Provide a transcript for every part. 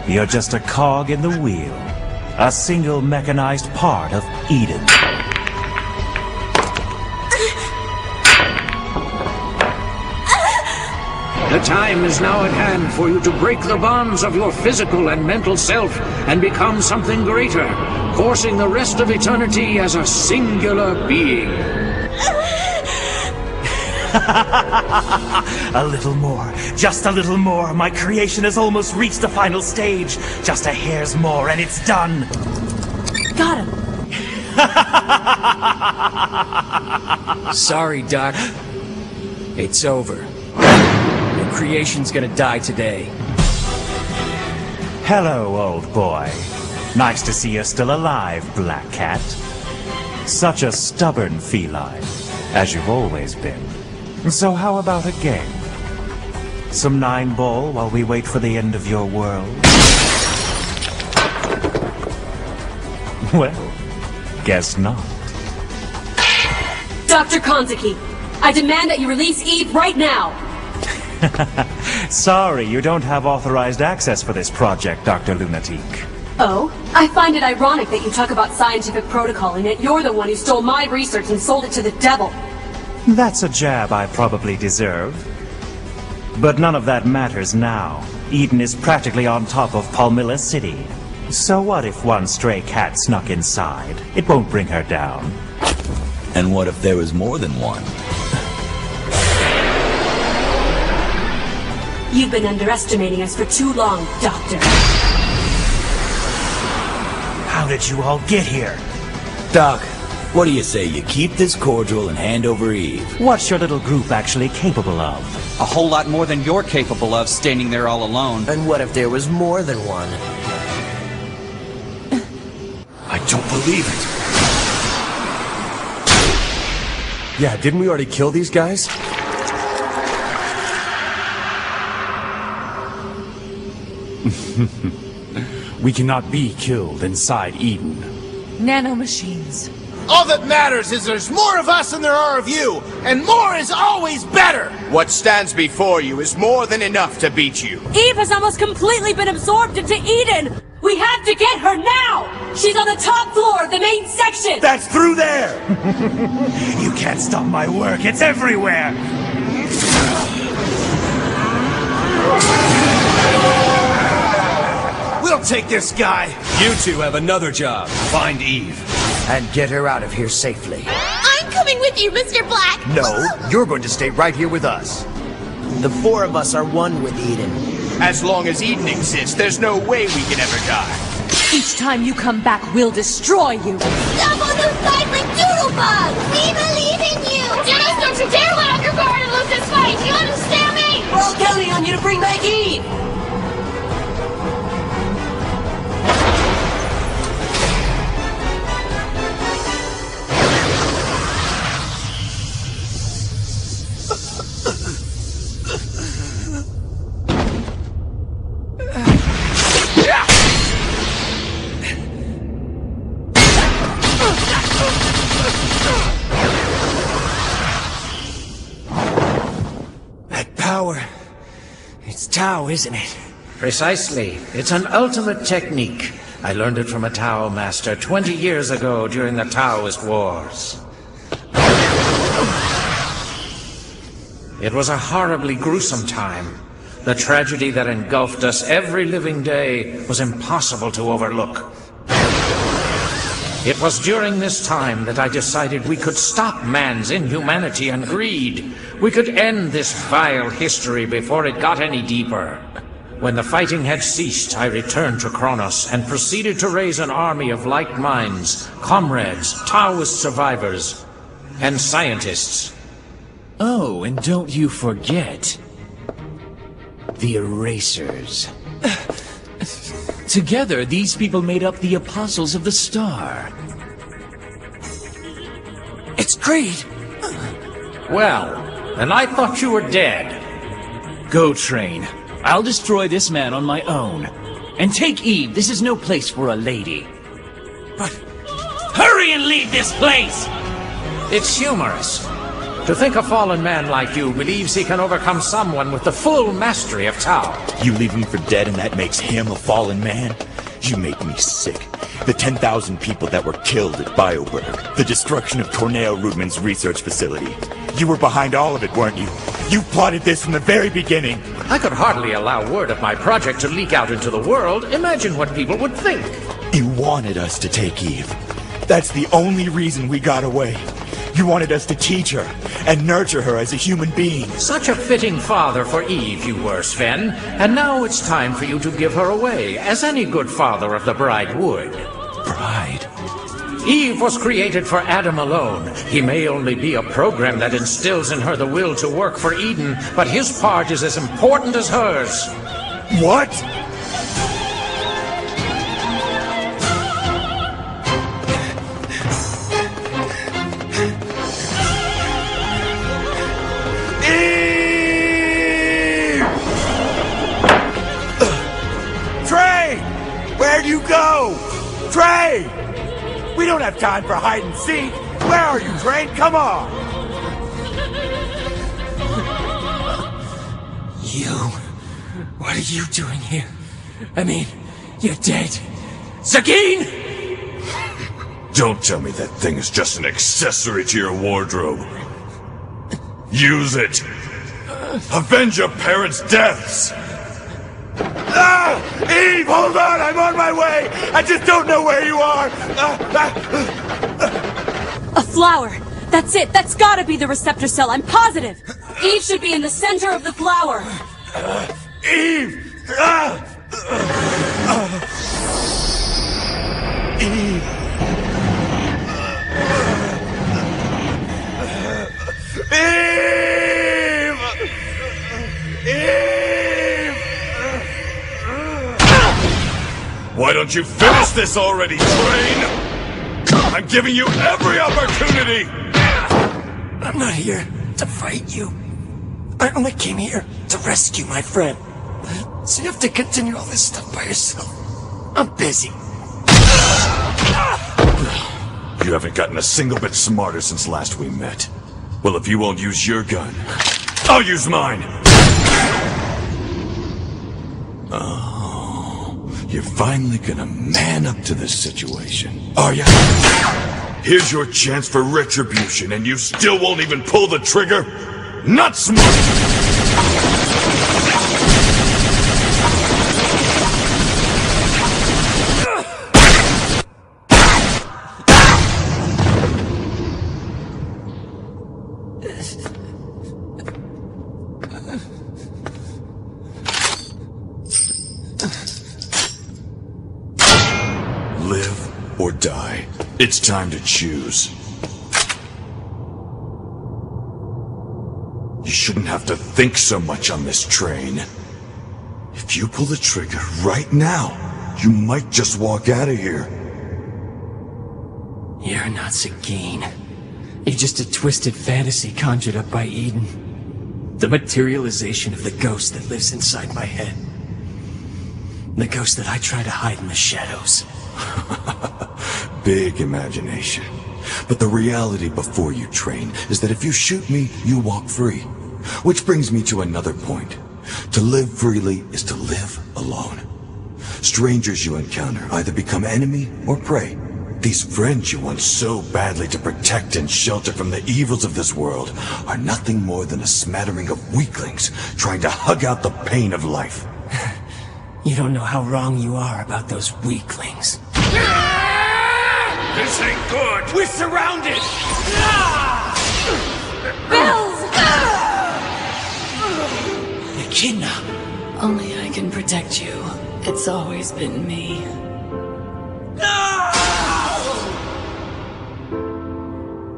You're just a cog in the wheel. A single mechanized part of Eden. The time is now at hand for you to break the bonds of your physical and mental self and become something greater, coursing the rest of eternity as a singular being. A little more, just a little more. My creation has almost reached the final stage. Just a hair's more and it's done. Got him. Sorry, Doc. It's over. Your creation's gonna die today. Hello, old boy. Nice to see you're still alive, Black Cat. Such a stubborn feline, as you've always been. So how about a game? Some 9-ball while we wait for the end of your world? Well, guess not. Dr. Kanzaki, I demand that you release Eve right now! Sorry, you don't have authorized access for this project, Dr. Lunatique. Oh? I find it ironic that you talk about scientific protocol and yet you're the one who stole my research and sold it to the devil. That's a jab I probably deserve. But none of that matters now. Eden is practically on top of Palmilla City. So what if one stray cat snuck inside? It won't bring her down. And what if there was more than one? You've been underestimating us for too long, Doctor. How did you all get here? Doc, what do you say you keep this cordial and hand over Eve? What's your little group actually capable of? A whole lot more than you're capable of, standing there all alone. And what if there was more than one? I don't believe it. Yeah, didn't we already kill these guys? We cannot be killed inside Eden. Nanomachines. All that matters is there's more of us than there are of you, and more is always better! What stands before you is more than enough to beat you. Eve has almost completely been absorbed into Eden! We have to get her now! She's on the top floor of the main section! That's through there! You can't stop my work, it's everywhere! We'll take this guy! You two have another job. Find Eve. And get her out of here safely. I'm coming with you, Mr. Black! No, you're going to stay right here with us. The 4 of us are one with Eden. As long as Eden exists, there's no way we can ever die. Each time you come back, we'll destroy you. Stop on those sides like Doodlebug! We believe in you! Dennis, don't you dare let off your guard and lose this fight! You understand me? We're all counting on you to bring back Eve! It's Tao, isn't it? Precisely. It's an ultimate technique. I learned it from a Tao master 20 years ago during the Taoist Wars. It was a horribly gruesome time. The tragedy that engulfed us every living day was impossible to overlook. It was during this time that I decided we could stop man's inhumanity and greed. We could end this vile history before it got any deeper. When the fighting had ceased, I returned to Kronos and proceeded to raise an army of like minds, comrades, Taoist survivors, and scientists. Oh, and don't you forget the Erasers. Together, these people made up the Apostles of the Star. It's Creed! Well, and I thought you were dead. Go, Train. I'll destroy this man on my own. And take Eve. This is no place for a lady. But hurry and leave this place! It's humorous. To think a fallen man like you believes he can overcome someone with the full mastery of Tau. You leave him for dead and that makes him a fallen man? You make me sick. The 10,000 people that were killed at BioWorld. The destruction of Corneo Rudman's research facility. You were behind all of it, weren't you? You plotted this from the very beginning. I could hardly allow word of my project to leak out into the world. Imagine what people would think. You wanted us to take Eve. That's the only reason we got away. You wanted us to teach her and nurture her as a human being. Such a fitting father for Eve you were, Sven. And now it's time for you to give her away, as any good father of the bride would. Bride? Eve was created for Adam alone. He may only be a program that instills in her the will to work for Eden, but his part is as important as hers. What? Where'd you go? Train! We don't have time for hide and seek. Where are you, Train? Come on! You... What are you doing here? I mean, you're dead. Sagine! Don't tell me that thing is just an accessory to your wardrobe. Use it! Avenge your parents' deaths! Ah! Eve, hold on! I'm on my way! I just don't know where you are! A flower! That's it! That's gotta be the receptor cell, I'm positive! Eve should be in the center of the flower! Eve! Eve! Eve! Eve! Why don't you finish this already, Train? I'm giving you every opportunity! I'm not here to fight you. I only came here to rescue my friend. So you have to continue all this stuff by yourself. I'm busy. You haven't gotten a single bit smarter since last we met. Well, if you won't use your gun, I'll use mine! You're finally gonna man up to this situation, are ya? Here's your chance for retribution, and you still won't even pull the trigger? Not smart! Live or die. It's time to choose. You shouldn't have to think so much on this Train. If you pull the trigger right now, you might just walk out of here. You're not Sagine. You're just a twisted fantasy conjured up by Eden. The materialization of the ghost that lives inside my head. The ghost that I try to hide in the shadows. Big imagination. But the reality before you, Train, is that if you shoot me, you walk free. Which brings me to another point. To live freely is to live alone. Strangers you encounter either become enemy or prey. These friends you want so badly to protect and shelter from the evils of this world are nothing more than a smattering of weaklings trying to hug out the pain of life. You don't know how wrong you are about those weaklings. This ain't good! We're surrounded! Bills! Echidna! Only I can protect you. It's always been me.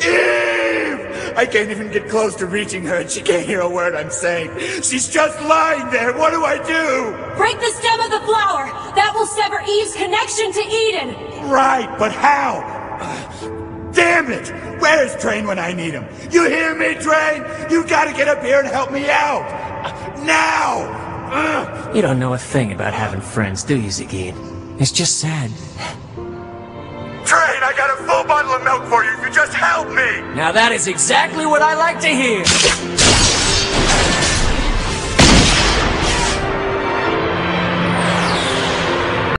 Eve! I can't even get close to reaching her and she can't hear a word I'm saying. She's just lying there. What do I do? Break the stem of the flower! That will sever Eve's connection to Eden! Right, but how? Damn it! Where's Train when I need him? You hear me, Train? You gotta get up here and help me out! Now! You don't know a thing about having friends, do you, Sagine? It's just sad. Train, I got a full bottle of milk for you if you just help me! Now that is exactly what I like to hear.